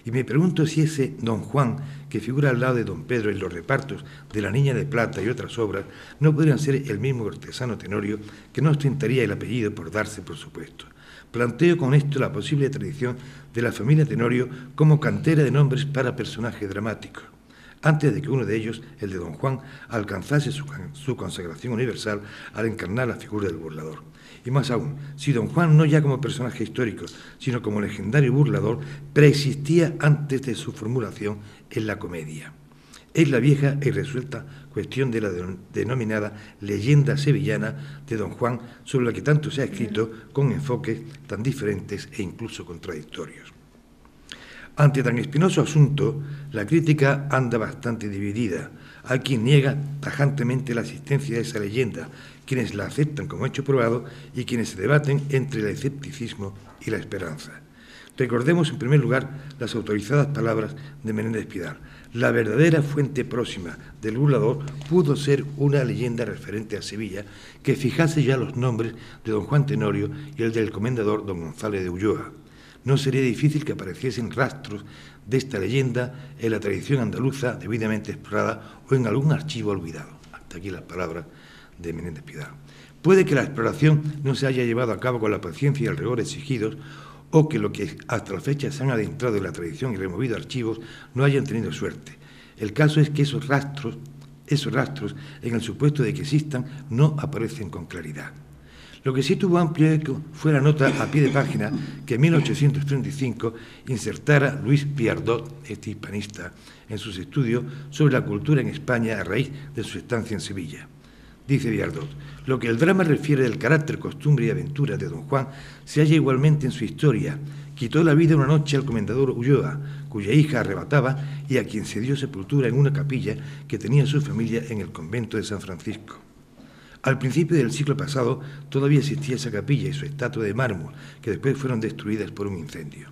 Y me pregunto si ese don Juan, que figura al lado de don Pedro en los repartos de La Niña de Plata y otras obras, no podrían ser el mismo cortesano Tenorio, que no ostentaría el apellido por darse por supuesto. Planteo con esto la posible tradición de la familia Tenorio como cantera de nombres para personajes dramáticos, antes de que uno de ellos, el de don Juan, alcanzase su consagración universal al encarnar la figura del burlador. Y más aún, si don Juan, no ya como personaje histórico, sino como legendario burlador, preexistía antes de su formulación en la comedia. Es la vieja y resuelta cuestión de la denominada leyenda sevillana de don Juan, sobre la que tanto se ha escrito con enfoques tan diferentes e incluso contradictorios. Ante tan espinoso asunto, la crítica anda bastante dividida. Hay quien niega tajantemente la existencia de esa leyenda, quienes la aceptan como hecho probado y quienes se debaten entre el escepticismo y la esperanza. Recordemos en primer lugar las autorizadas palabras de Menéndez Pidal. La verdadera fuente próxima del burlador pudo ser una leyenda referente a Sevilla que fijase ya los nombres de don Juan Tenorio y el del comendador don González de Ulloa. No sería difícil que apareciesen rastros de esta leyenda en la tradición andaluza debidamente explorada o en algún archivo olvidado. Hasta aquí las palabras de Menéndez Pidal. Puede que la exploración no se haya llevado a cabo con la paciencia y el rigor exigidos, o que lo que hasta la fecha se han adentrado en la tradición y removido archivos no hayan tenido suerte. El caso es que esos rastros, en el supuesto de que existan, no aparecen con claridad. Lo que sí tuvo amplio eco fue la nota a pie de página que en 1835 insertara Luis Viardot, este hispanista, en sus estudios sobre la cultura en España a raíz de su estancia en Sevilla. Dice Viardot, lo que el drama refiere del carácter, costumbre y aventura de don Juan se halla igualmente en su historia. Quitó la vida una noche al comendador Ulloa, cuya hija arrebataba y a quien se dio sepultura en una capilla que tenía su familia en el convento de San Francisco. Al principio del siglo pasado todavía existía esa capilla y su estatua de mármol, que después fueron destruidas por un incendio.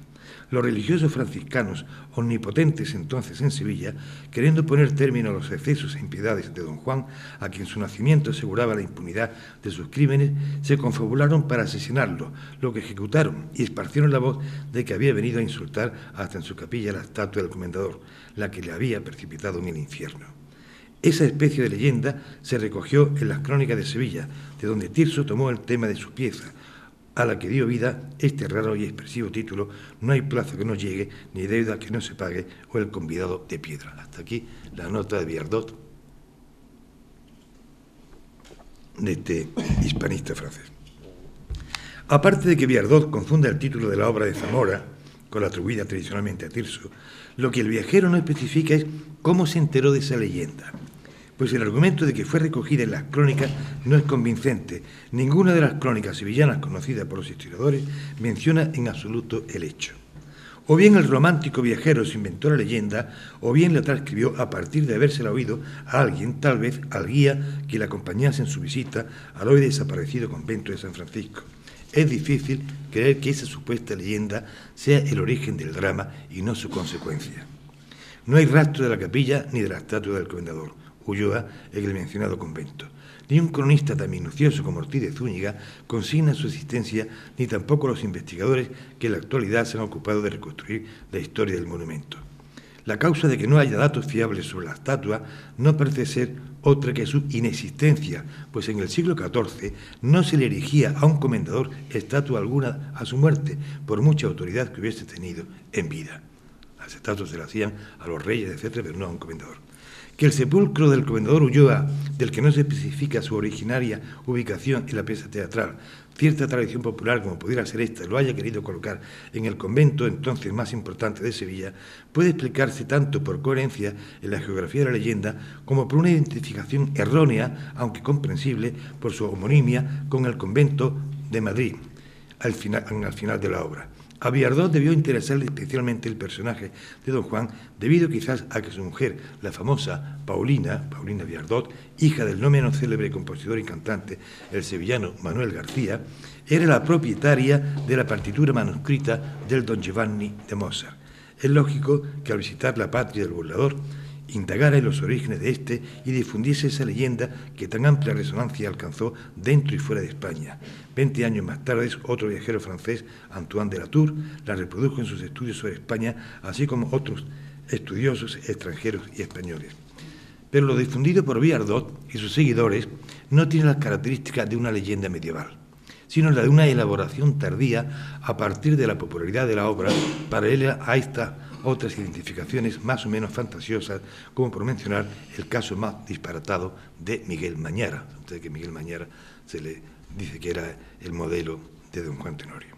Los religiosos franciscanos, omnipotentes entonces en Sevilla, queriendo poner término a los excesos e impiedades de don Juan, a quien su nacimiento aseguraba la impunidad de sus crímenes, se confabularon para asesinarlo, lo que ejecutaron y esparcieron la voz de que había venido a insultar hasta en su capilla la estatua del comendador, la que le había precipitado en el infierno. Esa especie de leyenda se recogió en las Crónicas de Sevilla, de donde Tirso tomó el tema de su pieza, a la que dio vida este raro y expresivo título, No hay plazo que no llegue, ni deuda que no se pague, o El convidado de piedra. Hasta aquí la nota de Viardot, de este hispanista francés. Aparte de que Viardot confunda el título de la obra de Zamora con la atribuida tradicionalmente a Tirso, lo que el viajero no especifica es cómo se enteró de esa leyenda. Pues el argumento de que fue recogida en las crónicas no es convincente. Ninguna de las crónicas sevillanas conocidas por los historiadores menciona en absoluto el hecho. O bien el romántico viajero se inventó la leyenda, o bien la transcribió a partir de habérsela oído a alguien, tal vez al guía que le acompañase en su visita al hoy desaparecido convento de San Francisco. Es difícil creer que esa supuesta leyenda sea el origen del drama y no su consecuencia. No hay rastro de la capilla ni de la estatua del comendador Ulloa en el mencionado convento. Ni un cronista tan minucioso como Ortiz de Zúñiga consigna su existencia, ni tampoco los investigadores que en la actualidad se han ocupado de reconstruir la historia del monumento. La causa de que no haya datos fiables sobre la estatua no parece ser otra que su inexistencia, pues en el siglo XIV no se le erigía a un comendador estatua alguna a su muerte, por mucha autoridad que hubiese tenido en vida. Las estatuas se las hacían a los reyes, etcétera, pero no a un comendador. Que el sepulcro del comendador Ulloa, del que no se especifica su originaria ubicación en la pieza teatral, cierta tradición popular como pudiera ser esta, lo haya querido colocar en el convento entonces más importante de Sevilla, puede explicarse tanto por coherencia en la geografía de la leyenda como por una identificación errónea, aunque comprensible, por su homonimia con el convento de Madrid, al final de la obra. A Viardot debió interesarle especialmente el personaje de don Juan, debido quizás a que su mujer, la famosa Paulina Viardot, hija del no menos célebre compositor y cantante, el sevillano Manuel García, era la propietaria de la partitura manuscrita del Don Giovanni de Mozart. Es lógico que al visitar la patria del burlador indagara en los orígenes de éste y difundiese esa leyenda que tan amplia resonancia alcanzó dentro y fuera de España. 20 años más tarde, otro viajero francés, Antoine de la Tour, la reprodujo en sus estudios sobre España, así como otros estudiosos extranjeros y españoles. Pero lo difundido por Viardot y sus seguidores no tiene las características de una leyenda medieval, sino la de una elaboración tardía a partir de la popularidad de la obra, paralela a estas otras identificaciones más o menos fantasiosas, como por mencionar el caso más disparatado de Miguel Mañara. Ustedes que Miguel Mañara se le dice que era el modelo de don Juan Tenorio.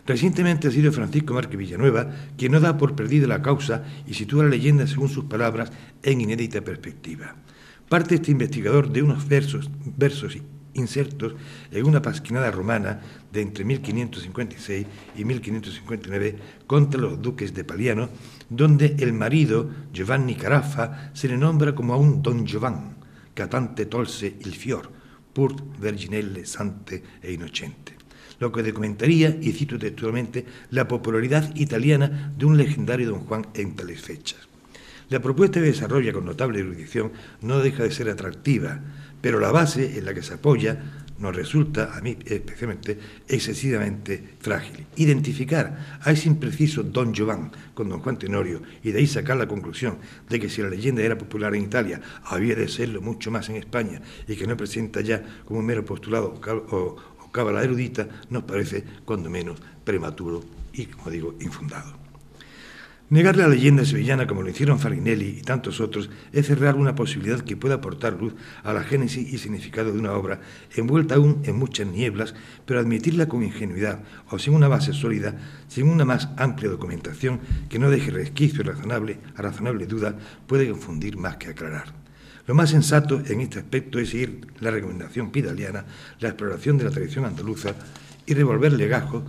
Recientemente ha sido Francisco Márquez Villanueva quien no da por perdida la causa y sitúa la leyenda, según sus palabras, en inédita perspectiva. Parte este investigador de unos versos insertos en una pasquinada romana de entre 1556 y 1559 contra los duques de Paliano, donde el marido, Giovanni Carafa, se le nombra como a un Don Giovan, catante tolse il fior, pur verginelle sante e innocente, lo que documentaría, y cito textualmente, la popularidad italiana de un legendario Don Juan en tales fechas. La propuesta de desarrollo con notable erudición no deja de ser atractiva, pero la base en la que se apoya nos resulta, a mí especialmente, excesivamente frágil. Identificar a ese impreciso Don Giovan con Don Juan Tenorio y de ahí sacar la conclusión de que si la leyenda era popular en Italia, había de serlo mucho más en España y que no presenta ya como un mero postulado o cábala erudita, nos parece cuando menos prematuro y, como digo, infundado. Negar la leyenda sevillana, como lo hicieron Farinelli y tantos otros, es cerrar una posibilidad que pueda aportar luz a la génesis y significado de una obra envuelta aún en muchas nieblas, pero admitirla con ingenuidad o sin una base sólida, sin una más amplia documentación que no deje resquicio a razonable duda, puede confundir más que aclarar. Lo más sensato en este aspecto es seguir la recomendación pidaliana, la exploración de la tradición andaluza y revolver legajos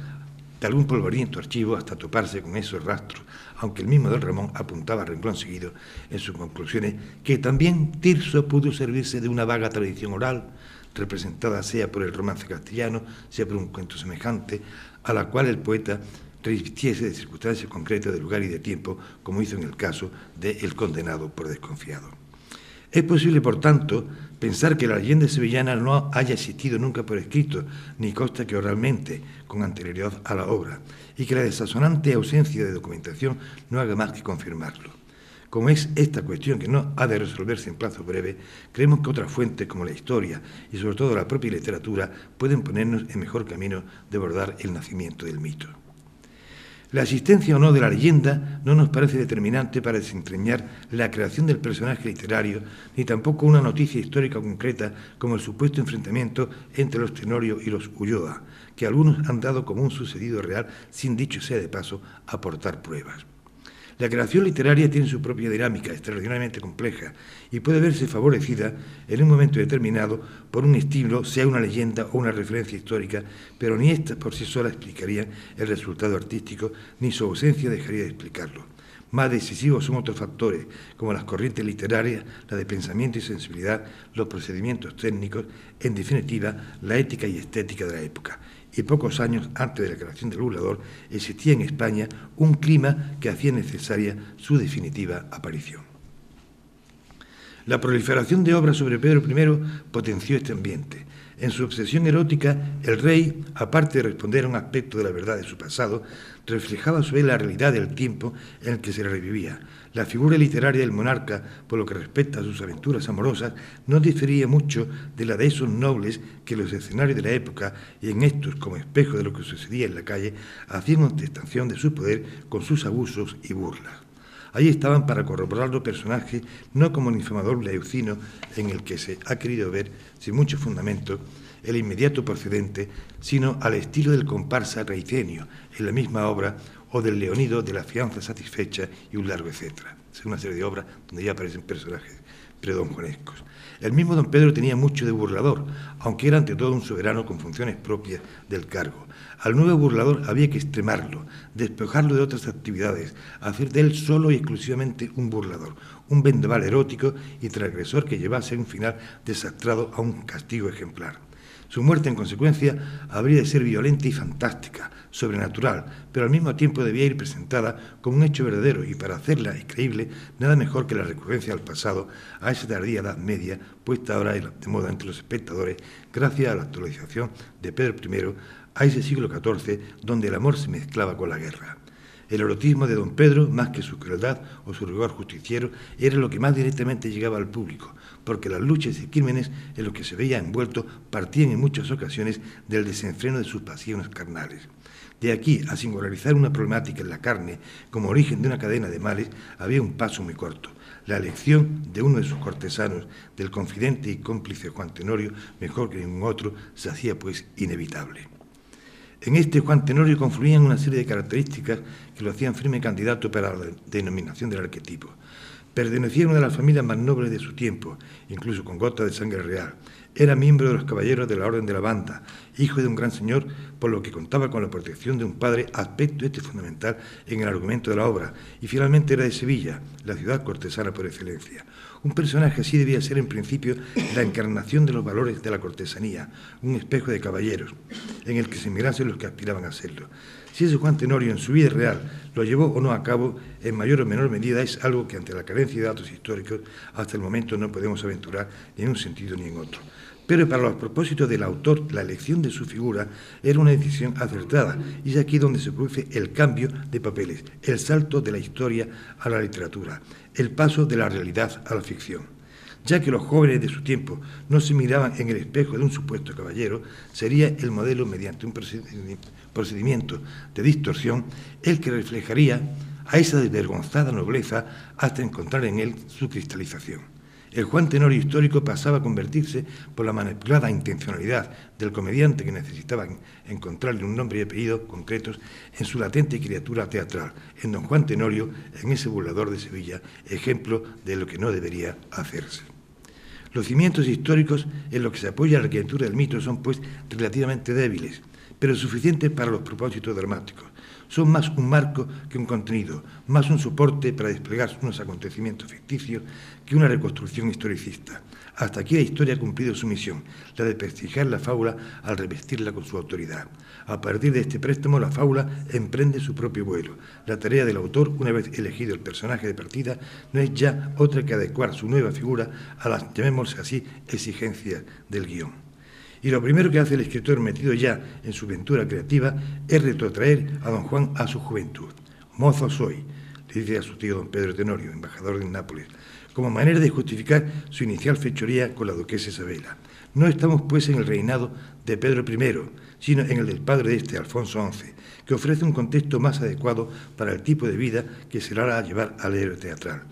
de algún polvoriento archivo hasta toparse con esos rastros, aunque el mismo don Ramón apuntaba a renglón seguido en sus conclusiones que también Tirso pudo servirse de una vaga tradición oral, representada sea por el romance castellano, sea por un cuento semejante, a la cual el poeta revistiese de circunstancias concretas de lugar y de tiempo, como hizo en el caso de El condenado por desconfiado. Es posible, por tanto, pensar que la leyenda sevillana no haya existido nunca por escrito, ni consta que oralmente, con anterioridad a la obra, y que la desazonante ausencia de documentación no haga más que confirmarlo. Como es esta cuestión que no ha de resolverse en plazo breve, creemos que otras fuentes como la historia y sobre todo la propia literatura pueden ponernos en mejor camino de abordar el nacimiento del mito. La existencia o no de la leyenda no nos parece determinante para desentrañar la creación del personaje literario, ni tampoco una noticia histórica concreta como el supuesto enfrentamiento entre los Tenorio y los Ulloa, que algunos han dado como un sucedido real sin, dicho sea de paso, aportar pruebas. La creación literaria tiene su propia dinámica extraordinariamente compleja y puede verse favorecida en un momento determinado por un estilo, sea una leyenda o una referencia histórica, pero ni éstas por sí solas explicarían el resultado artístico, ni su ausencia dejaría de explicarlo. Más decisivos son otros factores, como las corrientes literarias, la de pensamiento y sensibilidad, los procedimientos técnicos, en definitiva, la ética y estética de la época. Y pocos años antes de la creación del burlador existía en España un clima que hacía necesaria su definitiva aparición. La proliferación de obras sobre Pedro I potenció este ambiente. En su obsesión erótica, el rey, aparte de responder a un aspecto de la verdad de su pasado, reflejaba sobre la realidad del tiempo en el que se le revivía. La figura literaria del monarca, por lo que respecta a sus aventuras amorosas, no difería mucho de la de esos nobles que los escenarios de la época, y en estos, como espejo de lo que sucedía en la calle, hacían ostentación de su poder con sus abusos y burlas. Ahí estaban para corroborar los personajes, no como el infamador Leucino, en el que se ha querido ver, sin mucho fundamento, el inmediato procedente, sino al estilo del comparsa Reicenio, en la misma obra, o del Leonido de la fianza satisfecha y un largo etcétera. Es una serie de obras donde ya aparecen personajes predonjuanescos. El mismo don Pedro tenía mucho de burlador, aunque era ante todo un soberano con funciones propias del cargo. Al nuevo burlador había que extremarlo, despejarlo de otras actividades, hacer de él solo y exclusivamente un burlador, un vendaval erótico y transgresor que llevase a un final desastrado a un castigo ejemplar. Su muerte, en consecuencia, habría de ser violenta y fantástica, sobrenatural, pero al mismo tiempo debía ir presentada como un hecho verdadero, y para hacerla creíble, nada mejor que la recurrencia al pasado, a esa tardía Edad Media, puesta ahora de moda entre los espectadores, gracias a la actualización de Pedro I, a ese siglo XIV, donde el amor se mezclaba con la guerra. El erotismo de don Pedro, más que su crueldad o su rigor justiciero, era lo que más directamente llegaba al público, porque las luchas y crímenes en los que se veía envuelto partían en muchas ocasiones del desenfreno de sus pasiones carnales. De aquí a singularizar una problemática en la carne como origen de una cadena de males, había un paso muy corto. La elección de uno de sus cortesanos, del confidente y cómplice Juan Tenorio, mejor que ningún otro, se hacía pues inevitable. En este Juan Tenorio confluían una serie de características que lo hacían firme candidato para la denominación del arquetipo. Pertenecía a una de las familias más nobles de su tiempo, incluso con gota de sangre real. Era miembro de los caballeros de la Orden de la Banda, hijo de un gran señor, por lo que contaba con la protección de un padre, aspecto fundamental en el argumento de la obra, y finalmente era de Sevilla, la ciudad cortesana por excelencia. Un personaje así debía ser en principio la encarnación de los valores de la cortesanía, un espejo de caballeros, en el que se mirasen los que aspiraban a serlo. Si ese Juan Tenorio en su vida real lo llevó o no a cabo, en mayor o menor medida es algo que ante la carencia de datos históricos hasta el momento no podemos aventurar ni en un sentido ni en otro. Pero para los propósitos del autor, la elección de su figura era una decisión acertada, y es aquí donde se produce el cambio de papeles, el salto de la historia a la literatura, el paso de la realidad a la ficción. Ya que los jóvenes de su tiempo no se miraban en el espejo de un supuesto caballero, sería el modelo, mediante un procedimiento de distorsión, el que reflejaría a esa desvergonzada nobleza hasta encontrar en él su cristalización. El Juan Tenorio histórico pasaba a convertirse, por la manipulada intencionalidad del comediante que necesitaba encontrarle un nombre y apellido concretos, en su latente criatura teatral, en don Juan Tenorio, en ese burlador de Sevilla, ejemplo de lo que no debería hacerse. Los cimientos históricos en los que se apoya la arquitectura del mito son, pues, relativamente débiles, pero suficientes para los propósitos dramáticos. Son más un marco que un contenido, más un soporte para desplegar unos acontecimientos ficticios que una reconstrucción historicista. Hasta aquí la historia ha cumplido su misión, la de prestigiar la fábula al revestirla con su autoridad. A partir de este préstamo, la fábula emprende su propio vuelo. La tarea del autor, una vez elegido el personaje de partida, no es ya otra que adecuar su nueva figura a las, llamémosle así, exigencias del guión. Y lo primero que hace el escritor, metido ya en su aventura creativa, es retrotraer a don Juan a su juventud. Mozo soy, le dice a su tío don Pedro Tenorio, embajador de Nápoles, como manera de justificar su inicial fechoría con la duquesa Isabela. No estamos, pues, en el reinado de Pedro I, sino en el del padre de este, Alfonso XI, que ofrece un contexto más adecuado para el tipo de vida que se le hará llevar al héroe teatral.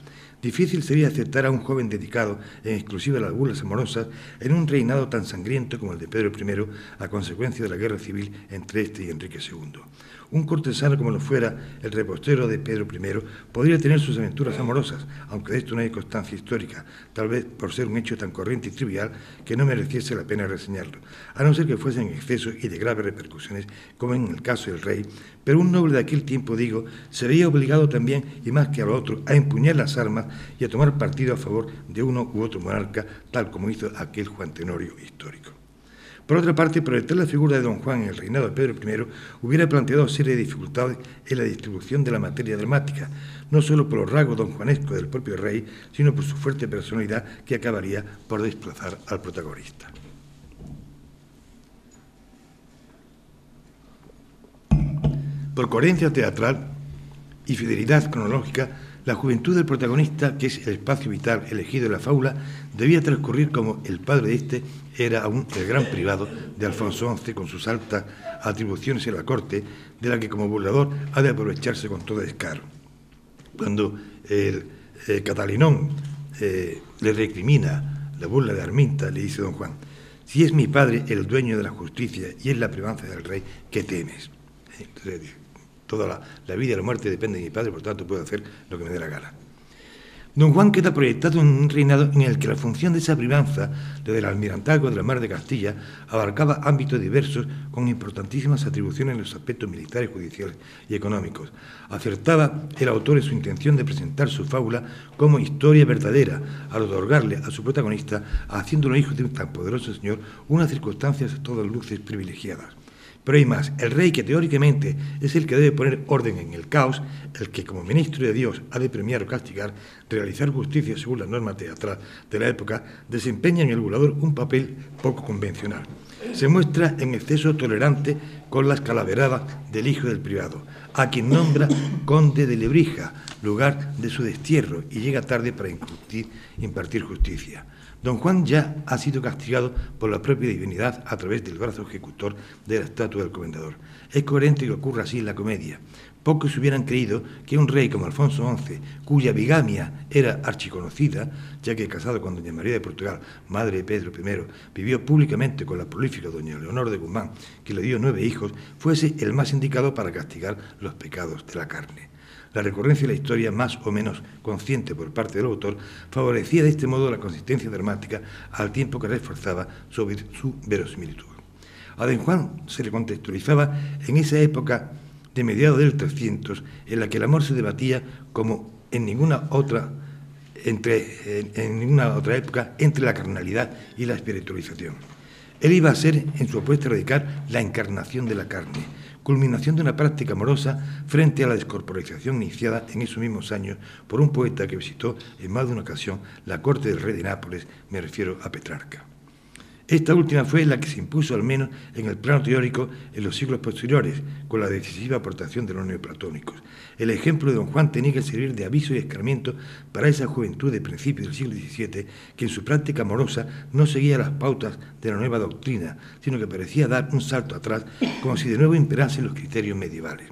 Difícil sería aceptar a un joven dedicado en exclusiva a las burlas amorosas en un reinado tan sangriento como el de Pedro I, a consecuencia de la guerra civil entre este y Enrique II. Un cortesano como lo fuera el repostero de Pedro I podría tener sus aventuras amorosas, aunque de esto no hay constancia histórica, tal vez por ser un hecho tan corriente y trivial que no mereciese la pena reseñarlo, a no ser que fuese en exceso y de graves repercusiones, como en el caso del rey. Pero un noble de aquel tiempo, digo, se veía obligado también, y más que a lo otro, a empuñar las armas y a tomar partido a favor de uno u otro monarca, tal como hizo aquel Juan Tenorio histórico. Por otra parte, proyectar la figura de don Juan en el reinado de Pedro I hubiera planteado serie de dificultades en la distribución de la materia dramática, no solo por los rasgos donjuanescos del propio rey, sino por su fuerte personalidad que acabaría por desplazar al protagonista. Por coherencia teatral y fidelidad cronológica, la juventud del protagonista, que es el espacio vital elegido en la fábula, debía transcurrir como el padre de este era aún el gran privado de Alfonso XI, con sus altas atribuciones en la corte, de la que como burlador ha de aprovecharse con todo descaro. Cuando el Catalinón le recrimina la burla de Arminta, le dice don Juan: si es mi padre el dueño de la justicia y es la privanza del rey, ¿qué temes? Entonces, toda la vida y la muerte depende de mi padre, por tanto puedo hacer lo que me dé la gana. Don Juan queda proyectado en un reinado en el que la función de esa privanza, desde el almirantazgo de la Mar de Castilla, abarcaba ámbitos diversos con importantísimas atribuciones en los aspectos militares, judiciales y económicos. Acertaba el autor en su intención de presentar su fábula como historia verdadera, al otorgarle a su protagonista, haciéndolo hijo de un tan poderoso señor, unas circunstancias a todas luces privilegiadas. Pero hay más, el rey, que teóricamente es el que debe poner orden en el caos, el que como ministro de Dios ha de premiar o castigar, realizar justicia según las normas teatrales de la época, desempeña en el burlador un papel poco convencional. Se muestra en exceso tolerante con las calaveradas del hijo del privado, a quien nombra conde de Lebrija, lugar de su destierro, y llega tarde para impartir justicia. Don Juan ya ha sido castigado por la propia divinidad a través del brazo ejecutor de la estatua del comendador. Es coherente que ocurra así en la comedia. Pocos hubieran creído que un rey como Alfonso XI, cuya bigamia era archiconocida, ya que casado con doña María de Portugal, madre de Pedro I, vivió públicamente con la prolífica doña Leonor de Guzmán, que le dio 9 hijos, fuese el más indicado para castigar los pecados de la carne. La recurrencia de la historia, más o menos consciente por parte del autor, favorecía de este modo la consistencia dramática al tiempo que reforzaba su verosimilitud. A Don Juan se le contextualizaba en esa época de mediados del 300, en la que el amor se debatía como en ninguna otra época entre la carnalidad y la espiritualización. Él iba a ser, en su apuesta radical, la encarnación de la carne, culminación de una práctica amorosa frente a la descorporalización iniciada en esos mismos años por un poeta que visitó en más de una ocasión la corte del rey de Nápoles, me refiero a Petrarca. Esta última fue la que se impuso al menos en el plano teórico en los siglos posteriores, con la decisiva aportación de los neoplatónicos. El ejemplo de Don Juan tenía que servir de aviso y escarmiento para esa juventud de principios del siglo XVII que en su práctica amorosa no seguía las pautas de la nueva doctrina, sino que parecía dar un salto atrás, como si de nuevo imperasen los criterios medievales.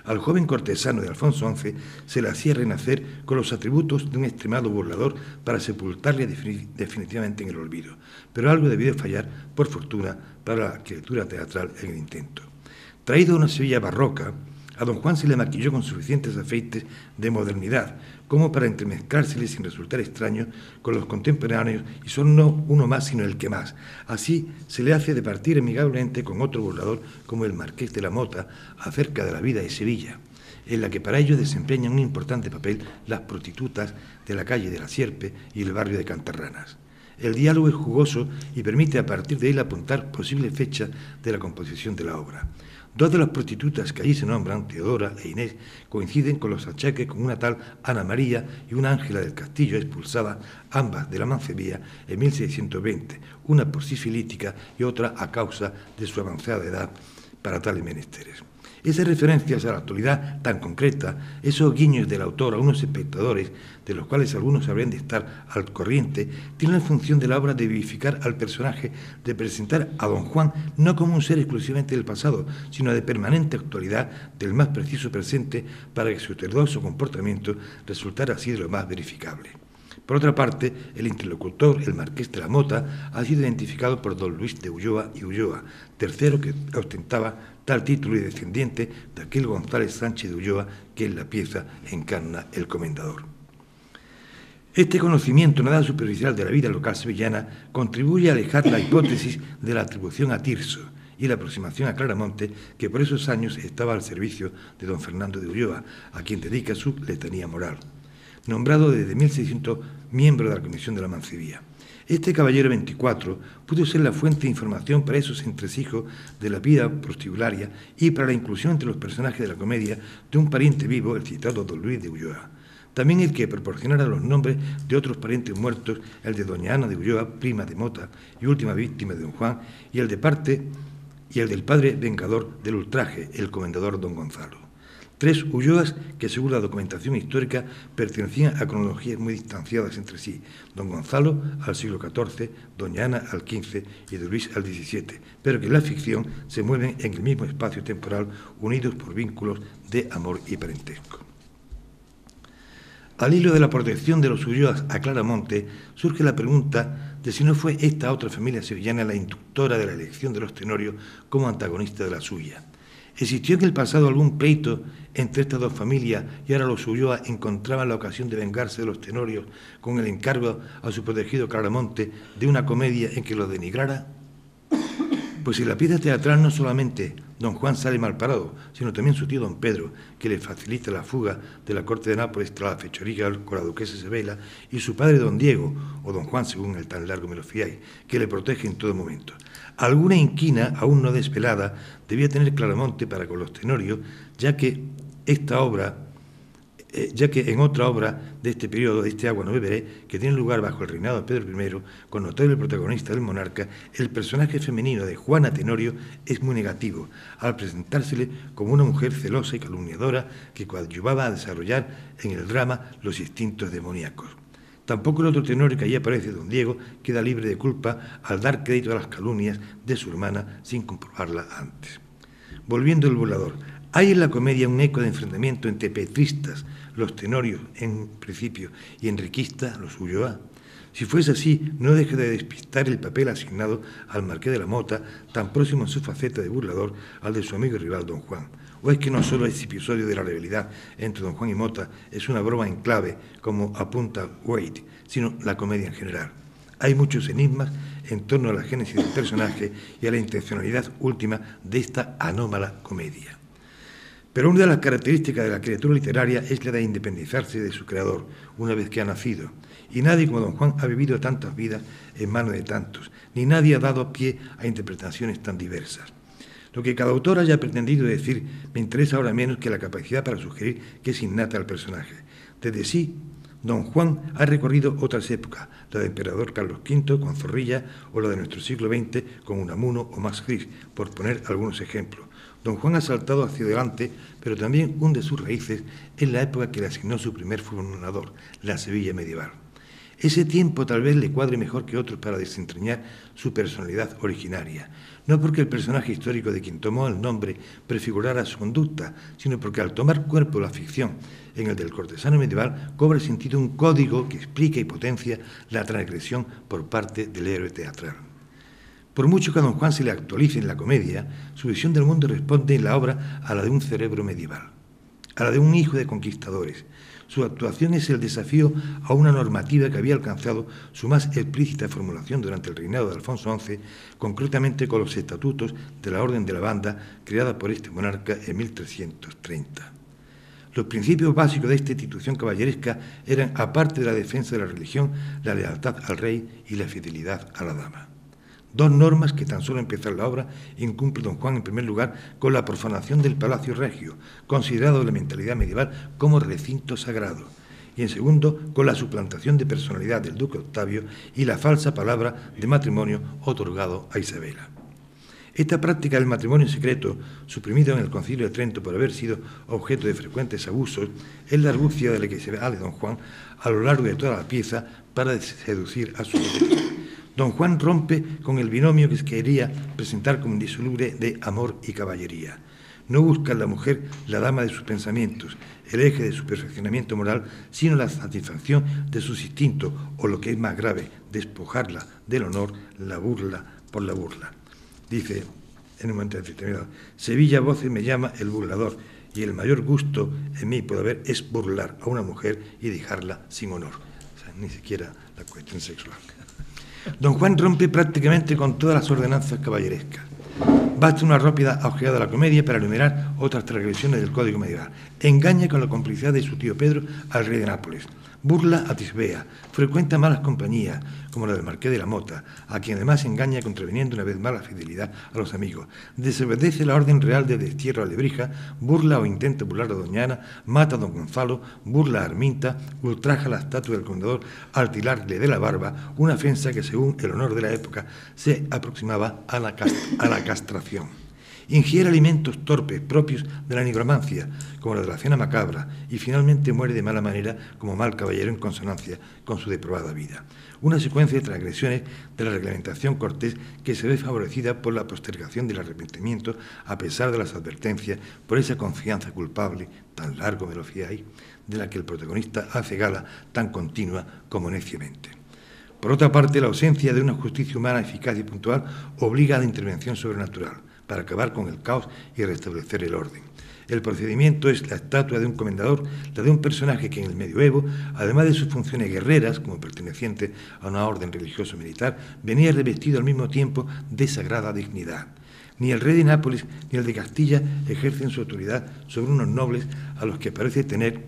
Al joven cortesano de Alfonso XI se le hacía renacer con los atributos de un extremado burlador para sepultarle definitivamente en el olvido. Pero algo debió de fallar, por fortuna, para la criatura teatral en el intento. Traído a una Sevilla barroca, a Don Juan se le maquilló con suficientes afeites de modernidad, como para entremezclársele sin resultar extraño con los contemporáneos, y son no uno más sino el que más. Así se le hace de partir amigablemente con otro burlador como el Marqués de la Mota acerca de la vida de Sevilla, en la que para ello desempeñan un importante papel las prostitutas de la calle de la Sierpe y el barrio de Cantarranas. El diálogo es jugoso y permite a partir de él apuntar posibles fechas de la composición de la obra. 2 de las prostitutas que allí se nombran, Teodora e Inés, coinciden con los achaques con una tal Ana María y una Ángela del Castillo, expulsada ambas de la Mancebía en 1620, una por sifilítica y otra a causa de su avanzada edad para tales menesteres. Esas referencias a la actualidad tan concreta, esos guiños del autor a unos espectadores, de los cuales algunos habrían de estar al corriente, tienen la función de la obra de vivificar al personaje, de presentar a Don Juan no como un ser exclusivamente del pasado, sino de permanente actualidad del más preciso presente, para que su heterodoxo comportamiento resultara así de lo más verificable. Por otra parte, el interlocutor, el Marqués de la Mota, ha sido identificado por don Luis de Ulloa y Ulloa, tercero que ostentaba tal título y descendiente de aquel González Sánchez de Ulloa que en la pieza encarna el comendador. Este conocimiento nada superficial de la vida local sevillana contribuye a alejar la hipótesis de la atribución a Tirso y la aproximación a Claramonte, que por esos años estaba al servicio de don Fernando de Ulloa, a quien dedica su letanía moral. Nombrado desde 1600 miembro de la Comisión de la Mancebía. Este caballero 24 pudo ser la fuente de información para esos entresijos de la vida prostibularia y para la inclusión entre los personajes de la comedia de un pariente vivo, el citado don Luis de Ulloa. También el que proporcionara los nombres de otros parientes muertos, el de doña Ana de Ulloa, prima de Mota y última víctima de don Juan, y el del padre vengador del ultraje, el comendador don Gonzalo. 3 Ulloas que, según la documentación histórica, pertenecían a cronologías muy distanciadas entre sí. Don Gonzalo al siglo XIV, doña Ana al XV y don Luis al XVII, pero que en la ficción se mueven en el mismo espacio temporal, unidos por vínculos de amor y parentesco. Al hilo de la protección de los Ulloas a Claramonte, surge la pregunta de si no fue esta otra familia sevillana la inductora de la elección de los Tenorio como antagonista de la suya. ¿Existió en el pasado algún pleito entre estas dos familias y ahora los Ulloa encontraban la ocasión de vengarse de los Tenorios con el encargo a su protegido Claramonte de una comedia en que los denigrara? Pues en la pieza teatral no solamente don Juan sale mal parado, sino también su tío don Pedro, que le facilita la fuga de la corte de Nápoles tras la fechoría con la duquesa Isabela, y su padre don Diego, o don Juan según el tan largo me lo fiáis, que le protege en todo momento. Alguna inquina, aún no desvelada, debía tener Claramonte para con los Tenorios, ya que en otra obra de este periodo, de este Agua no beberé, que tiene lugar bajo el reinado de Pedro I, con notable protagonista del monarca, el personaje femenino de Juana Tenorio es muy negativo, al presentársele como una mujer celosa y calumniadora que coadyuvaba a desarrollar en el drama los instintos demoníacos. Tampoco el otro Tenorio que allí aparece, don Diego, queda libre de culpa al dar crédito a las calumnias de su hermana sin comprobarla antes. Volviendo al burlador, hay en la comedia un eco de enfrentamiento entre petristas, los Tenorios en principio, y enriquistas, los Ulloa. Si fuese así, no deje de despistar el papel asignado al marqués de la Mota, tan próximo en su faceta de burlador al de su amigo y rival don Juan. ¿O es que no solo este episodio de la rivalidad entre don Juan y Mota es una broma en clave, como apunta Waite, sino la comedia en general? Hay muchos enigmas en torno a la génesis del personaje y a la intencionalidad última de esta anómala comedia. Pero una de las características de la criatura literaria es la de independizarse de su creador una vez que ha nacido. Y nadie como don Juan ha vivido tantas vidas en manos de tantos, ni nadie ha dado pie a interpretaciones tan diversas. Lo que cada autor haya pretendido decir me interesa ahora menos que la capacidad para sugerir que es innata al personaje. Desde sí, don Juan ha recorrido otras épocas, la del emperador Carlos V con Zorrilla o la de nuestro siglo XX con Unamuno o Max Frisch, por poner algunos ejemplos. Don Juan ha saltado hacia adelante, pero también hunde sus raíces en la época que le asignó su primer fundador, la Sevilla medieval. Ese tiempo tal vez le cuadre mejor que otros para desentrañar su personalidad originaria, no porque el personaje histórico de quien tomó el nombre prefigurara su conducta, sino porque al tomar cuerpo la ficción en el del cortesano medieval cobra sentido un código que explica y potencia la transgresión por parte del héroe teatral. Por mucho que a don Juan se le actualice en la comedia, su visión del mundo responde en la obra a la de un cerebro medieval, a la de un hijo de conquistadores. Su actuación es el desafío a una normativa que había alcanzado su más explícita formulación durante el reinado de Alfonso XI, concretamente con los estatutos de la Orden de la Banda, creada por este monarca en 1330. Los principios básicos de esta institución caballeresca eran, aparte de la defensa de la religión, la lealtad al rey y la fidelidad a la dama. Dos normas que tan solo empezar la obra incumple don Juan en primer lugar con la profanación del Palacio Regio, considerado en la mentalidad medieval como recinto sagrado, y en segundo con la suplantación de personalidad del duque Octavio y la falsa palabra de matrimonio otorgado a Isabela. Esta práctica del matrimonio secreto, suprimido en el Concilio de Trento por haber sido objeto de frecuentes abusos, es la argucia de la que se vale don Juan a lo largo de toda la pieza para seducir a su víctima. Don Juan rompe con el binomio que se quería presentar como indisoluble de amor y caballería. No busca en la mujer la dama de sus pensamientos, el eje de su perfeccionamiento moral, sino la satisfacción de sus instintos, o lo que es más grave, despojarla del honor, la burla por la burla. Dice, en un momento determinado, Sevilla a voces me llama el burlador, y el mayor gusto en mí puede haber es burlar a una mujer y dejarla sin honor. O sea, ni siquiera la cuestión sexual. Don Juan rompe prácticamente con todas las ordenanzas caballerescas. Basta una rápida ojeada de la comedia para enumerar otras transgresiones del Código medieval. Engaña con la complicidad de su tío Pedro al rey de Nápoles. Burla a Tisbea, frecuenta malas compañías, como la del marqués de la Mota, a quien además engaña contraviniendo una vez más la fidelidad a los amigos. Desobedece la orden real de destierro a Lebrija, burla o intenta burlar a doña Ana, mata a don Gonzalo, burla a Arminta, ultraja la estatua del comendador al tirarle de la barba, una ofensa que según el honor de la época se aproximaba a la castración. Ingiere alimentos torpes propios de la nigromancia, como la de la cena macabra, y finalmente muere de mala manera como mal caballero en consonancia con su depravada vida. Una secuencia de transgresiones de la reglamentación cortés que se ve favorecida por la postergación del arrepentimiento a pesar de las advertencias, por esa confianza culpable, tan largo me lo fiáis, de la que el protagonista hace gala tan continua como neciamente. Por otra parte, la ausencia de una justicia humana eficaz y puntual obliga a la intervención sobrenatural. para acabar con el caos y restablecer el orden. El procedimiento es la estatua de un comendador, la de un personaje que en el medioevo, además de sus funciones guerreras, como perteneciente a una orden religioso-militar, venía revestido al mismo tiempo de sagrada dignidad. Ni el rey de Nápoles ni el de Castilla ejercen su autoridad sobre unos nobles a los que parece temer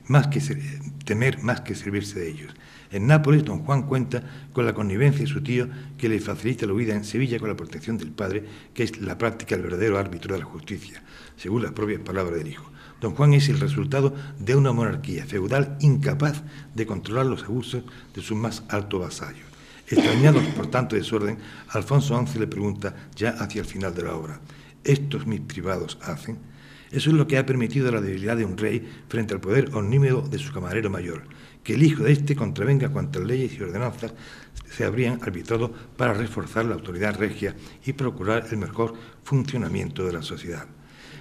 más que servirse de ellos. En Nápoles, don Juan cuenta con la connivencia de su tío, que le facilita la huida en Sevilla con la protección del padre, que es la práctica del verdadero árbitro de la justicia, según las propias palabras del hijo. Don Juan es el resultado de una monarquía feudal incapaz de controlar los abusos de sus más altos vasallos. Extrañados por tanto desorden, Alfonso XI le pregunta, ya hacia el final de la obra, ¿estos mis privados hacen? Eso es lo que ha permitido la debilidad de un rey frente al poder omnímodo de su camarero mayor, que el hijo de éste contravenga cuantas leyes y ordenanzas se habrían arbitrado para reforzar la autoridad regia y procurar el mejor funcionamiento de la sociedad.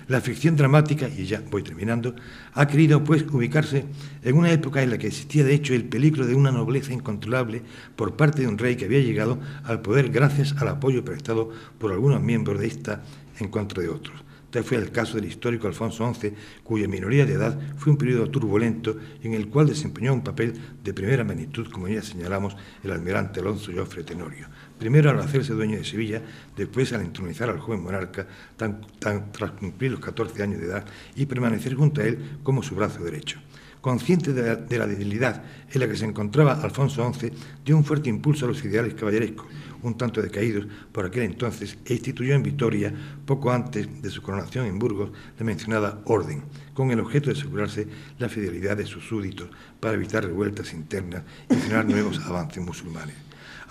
La ficción dramática, y ya voy terminando, ha querido pues ubicarse en una época en la que existía de hecho el peligro de una nobleza incontrolable por parte de un rey que había llegado al poder gracias al apoyo prestado por algunos miembros de esta en contra de otros. Tal fue el caso del histórico Alfonso XI, cuya minoría de edad fue un periodo turbulento en el cual desempeñó un papel de primera magnitud, como ya señalamos, el almirante Alonso Jofre Tenorio. Primero al hacerse dueño de Sevilla, después al entronizar al joven monarca tras cumplir los 14 años de edad y permanecer junto a él como su brazo derecho. Consciente de la debilidad en la que se encontraba Alfonso XI, dio un fuerte impulso a los ideales caballerescos, un tanto decaídos por aquel entonces, e instituyó en Vitoria, poco antes de su coronación en Burgos, la mencionada orden, con el objeto de asegurarse la fidelidad de sus súbditos para evitar revueltas internas y frenar nuevos avances musulmanes.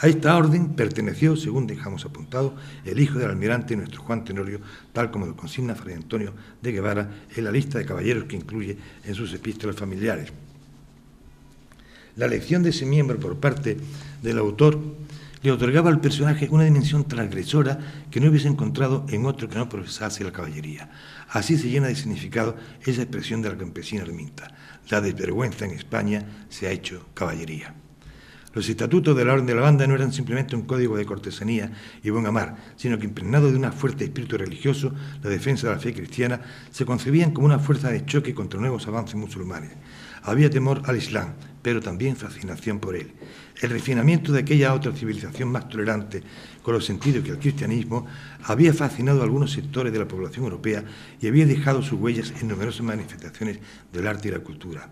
A esta orden perteneció, según dejamos apuntado, el hijo del almirante, nuestro Juan Tenorio, tal como lo consigna Fray Antonio de Guevara en la lista de caballeros que incluye en sus epístolas familiares. La elección de ese miembro por parte del autor le otorgaba al personaje una dimensión transgresora que no hubiese encontrado en otro que no profesase la caballería. Así se llena de significado esa expresión de la campesina Arminta: la desvergüenza en España se ha hecho caballería. Los estatutos de la Orden de la Banda no eran simplemente un código de cortesanía y buen amar, sino que impregnados de un fuerte espíritu religioso, la defensa de la fe cristiana, se concebían como una fuerza de choque contra nuevos avances musulmanes. Había temor al Islam, pero también fascinación por él. El refinamiento de aquella otra civilización más tolerante con los sentidos que el cristianismo había fascinado a algunos sectores de la población europea y había dejado sus huellas en numerosas manifestaciones del arte y la cultura.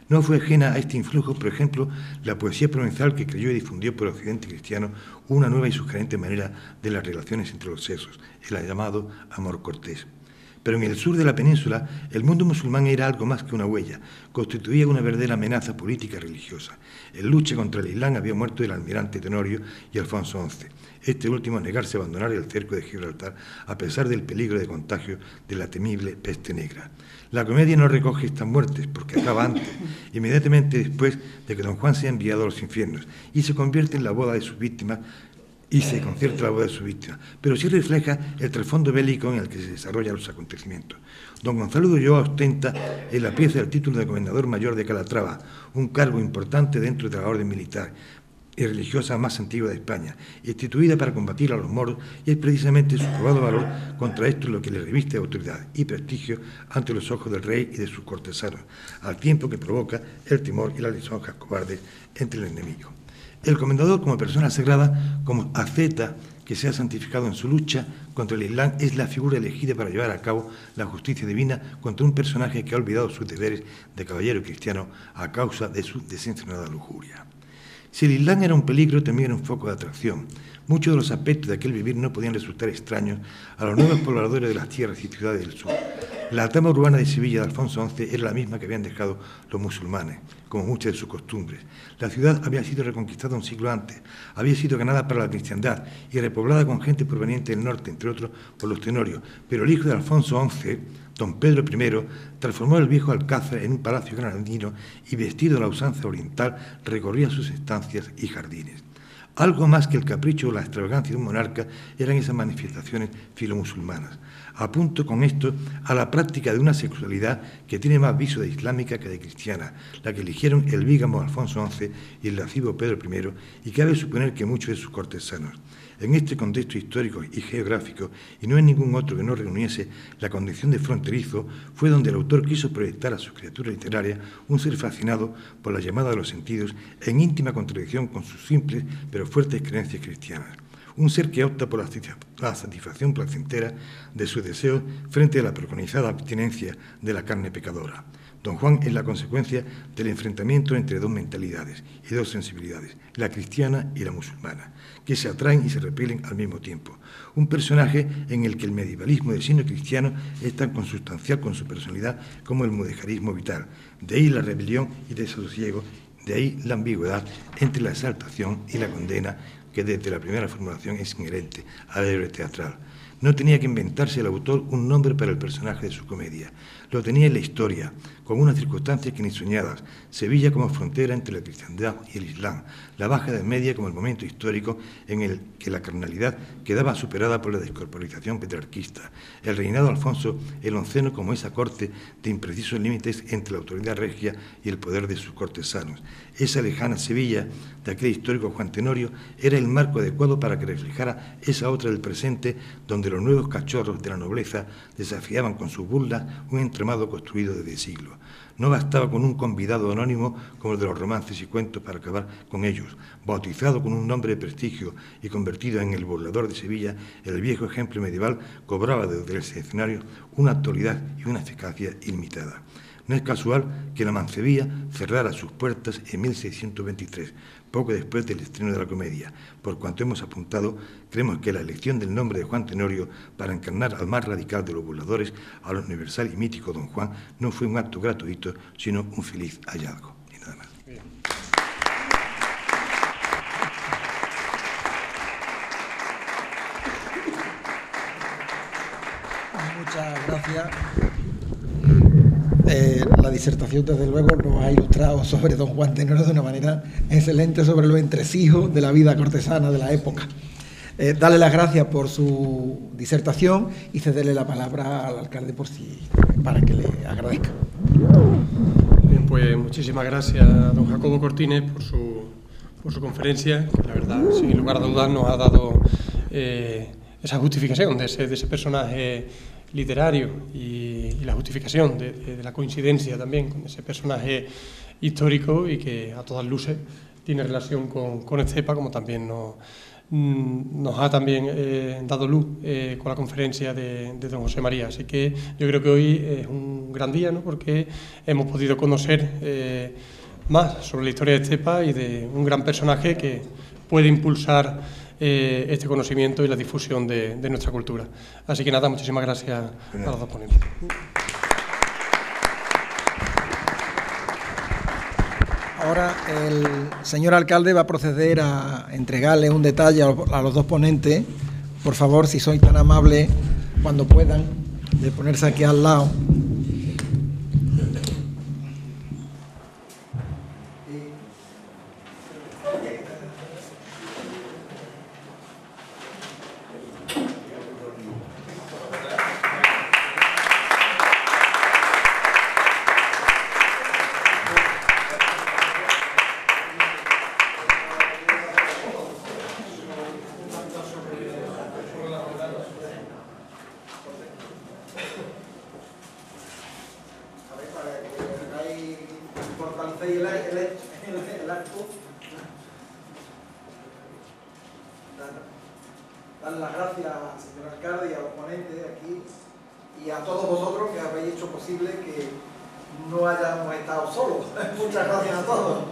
No fue ajena a este influjo, por ejemplo, la poesía provenzal que creyó y difundió por el occidente cristiano una nueva y sugerente manera de las relaciones entre los sexos, el llamado amor cortés. Pero en el sur de la península, el mundo musulmán era algo más que una huella, constituía una verdadera amenaza política y religiosa. En lucha contra el Islam había muerto el almirante Tenorio y Alfonso XI. Este último a negarse a abandonar el cerco de Gibraltar a pesar del peligro de contagio de la temible peste negra. La comedia no recoge estas muertes porque acaba antes, inmediatamente después de que don Juan sea enviado a los infiernos y se convierte en la boda de sus víctimas y se concierta la boda de su víctima, pero sí refleja el trasfondo bélico en el que se desarrollan los acontecimientos. Don Gonzalo de Ulloa ostenta en la pieza el título de comendador mayor de Calatrava, un cargo importante dentro de la orden militar y religiosa más antigua de España, instituida para combatir a los moros, y es precisamente su probado valor contra esto lo que le reviste autoridad y prestigio ante los ojos del rey y de sus cortesanos, al tiempo que provoca el temor y las lisonjas cobardes entre el enemigo. El comendador, como persona sagrada, como asceta que se ha santificado en su lucha contra el Islam, es la figura elegida para llevar a cabo la justicia divina contra un personaje que ha olvidado sus deberes de caballero cristiano a causa de su desenfrenada lujuria. Si el Islam era un peligro, también era un foco de atracción. Muchos de los aspectos de aquel vivir no podían resultar extraños a los nuevos pobladores de las tierras y ciudades del sur. La trama urbana de Sevilla de Alfonso XI era la misma que habían dejado los musulmanes, como muchas de sus costumbres. La ciudad había sido reconquistada un siglo antes, había sido ganada para la cristiandad y repoblada con gente proveniente del norte, entre otros por los tenorios, pero el hijo de Alfonso XI, don Pedro I, transformó el viejo alcázar en un palacio granadino y, vestido a la usanza oriental, recorría sus estancias y jardines. Algo más que el capricho o la extravagancia de un monarca eran esas manifestaciones filomusulmanas. Apunto con esto a la práctica de una sexualidad que tiene más viso de islámica que de cristiana, la que eligieron el bígamo Alfonso XI y el lascivo Pedro I, y cabe suponer que muchos de sus cortesanos. En este contexto histórico y geográfico, y no en ningún otro que no reuniese la condición de fronterizo, fue donde el autor quiso proyectar a su criatura literaria un ser fascinado por la llamada de los sentidos en íntima contradicción con sus simples pero fuertes creencias cristianas. Un ser que opta por la satisfacción placentera de sus deseos frente a la preconizada abstinencia de la carne pecadora. Don Juan es la consecuencia del enfrentamiento entre dos mentalidades y dos sensibilidades, la cristiana y la musulmana, que se atraen y se repelen al mismo tiempo. Un personaje en el que el medievalismo de signo cristiano es tan consustancial con su personalidad como el mudejarismo vital. De ahí la rebelión y desasosiego, de ahí la ambigüedad entre la exaltación y la condena, que desde la primera formulación es inherente al héroe teatral. No tenía que inventarse el autor un nombre para el personaje de su comedia. Lo tenía en la historia, con unas circunstancias que ni soñadas, Sevilla como frontera entre la cristiandad y el islam, la Baja Edad Media como el momento histórico en el que la carnalidad quedaba superada por la descorporización petrarquista, el reinado de Alfonso el XI como esa corte de imprecisos límites entre la autoridad regia y el poder de sus cortesanos. Esa lejana Sevilla de aquel histórico Juan Tenorio era el marco adecuado para que reflejara esa otra del presente, donde los nuevos cachorros de la nobleza desafiaban con sus burlas un entramado construido desde siglos. No bastaba con un convidado anónimo como el de los romances y cuentos para acabar con ellos. Bautizado con un nombre de prestigio y convertido en el burlador de Sevilla, el viejo ejemplo medieval cobraba desde el escenario una actualidad y una eficacia ilimitada. No es casual que la Mancebía cerrara sus puertas en 1623, poco después del estreno de la comedia. Por cuanto hemos apuntado, creemos que la elección del nombre de Juan Tenorio para encarnar al más radical de los burladores, al universal y mítico Don Juan, no fue un acto gratuito, sino un feliz hallazgo. Y nada más. Muchas gracias. La disertación, desde luego, nos ha ilustrado sobre don Juan Tenorio de una manera excelente sobre los entresijos de la vida cortesana de la época. Darle las gracias por su disertación y cederle la palabra al alcalde para que le agradezca. Bien, pues muchísimas gracias a don Jacobo Cortines por su conferencia, que la verdad, sin lugar a dudas, nos ha dado esa justificación de ese personaje literario y la justificación de la coincidencia también con ese personaje histórico y que a todas luces tiene relación con Estepa, como también nos ha también dado luz con la conferencia de don José María. Así que yo creo que hoy es un gran día, ¿no?, porque hemos podido conocer más sobre la historia de Estepa y de un gran personaje que puede impulsar este conocimiento y la difusión de nuestra cultura. Así que nada, muchísimas gracias a los dos ponentes. Ahora el señor alcalde va a proceder a entregarle un detalle a los dos ponentes. Por favor, si sois tan amables, cuando puedan, de ponerse aquí al lado. Dar las gracias al señor alcalde y a los ponentes aquí y a todos vosotros que habéis hecho posible que no hayamos estado solos. Muchas gracias a todos.